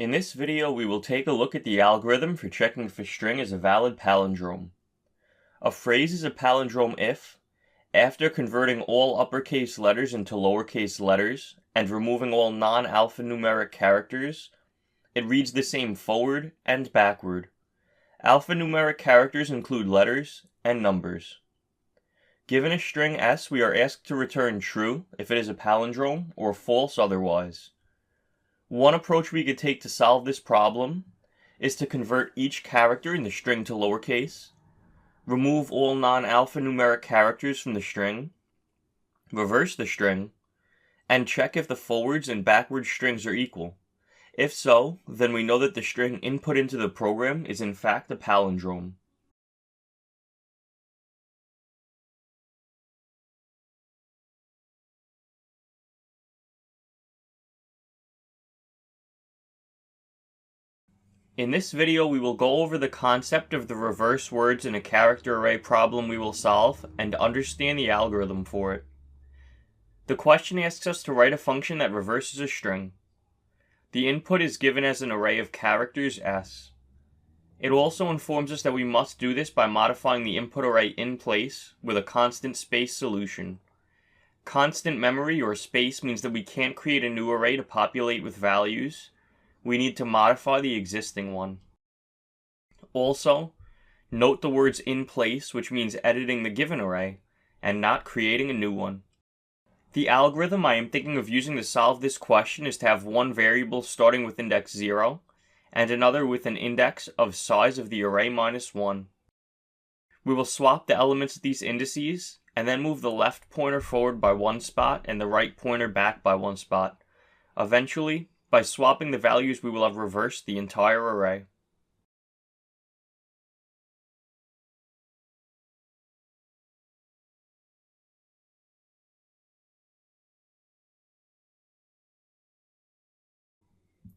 In this video, we will take a look at the algorithm for checking if a string is a valid palindrome. A phrase is a palindrome if, after converting all uppercase letters into lowercase letters and removing all non-alphanumeric characters, it reads the same forward and backward. Alphanumeric characters include letters and numbers. Given a string S, we are asked to return true if it is a palindrome or false otherwise. One approach we could take to solve this problem is to convert each character in the string to lowercase, remove all non-alphanumeric characters from the string, reverse the string, and check if the forwards and backwards strings are equal. If so, then we know that the string input into the program is in fact a palindrome. In this video, we will go over the concept of the reverse words in a character array problem we will solve and understand the algorithm for it. The question asks us to write a function that reverses a string. The input is given as an array of characters S. It also informs us that we must do this by modifying the input array in place with a constant space solution. Constant memory or space means that we can't create a new array to populate with values. We need to modify the existing one. Also, note the words in place, which means editing the given array and not creating a new one. The algorithm I am thinking of using to solve this question is to have one variable starting with index 0 and another with an index of size of the array minus 1. We will swap the elements of these indices and then move the left pointer forward by one spot and the right pointer back by one spot. Eventually, by swapping the values, we will have reversed the entire array.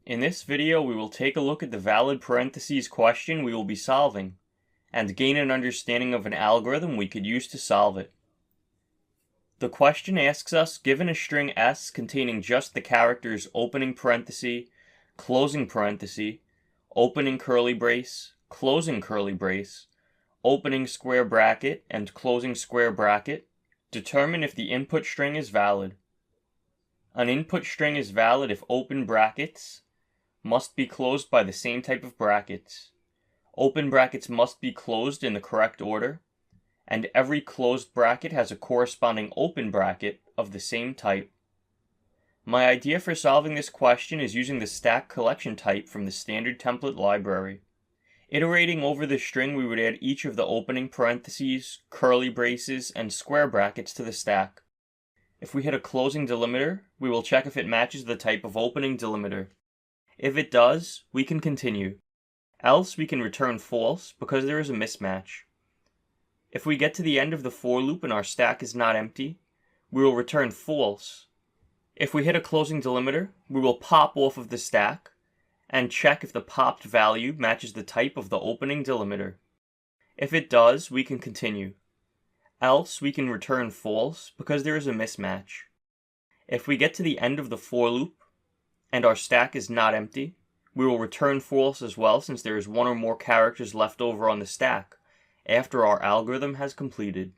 In this video, we will take a look at the valid parentheses question we will be solving, and gain an understanding of an algorithm we could use to solve it. The question asks us, given a string S containing just the characters opening parenthesis, closing parenthesis, opening curly brace, closing curly brace, opening square bracket, and closing square bracket, determine if the input string is valid. An input string is valid if open brackets must be closed by the same type of brackets. Open brackets must be closed in the correct order, and every closed bracket has a corresponding open bracket of the same type. My idea for solving this question is using the stack collection type from the standard template library. Iterating over the string, we would add each of the opening parentheses, curly braces, and square brackets to the stack. If we hit a closing delimiter, we will check if it matches the type of opening delimiter. If it does, we can continue. Else, we can return false because there is a mismatch. If we get to the end of the for loop and our stack is not empty, we will return false. If we hit a closing delimiter, we will pop off of the stack and check if the popped value matches the type of the opening delimiter. If it does, we can continue. Else, we can return false because there is a mismatch. If we get to the end of the for loop and our stack is not empty, we will return false as well since there is one or more characters left over on the stack after our algorithm has completed.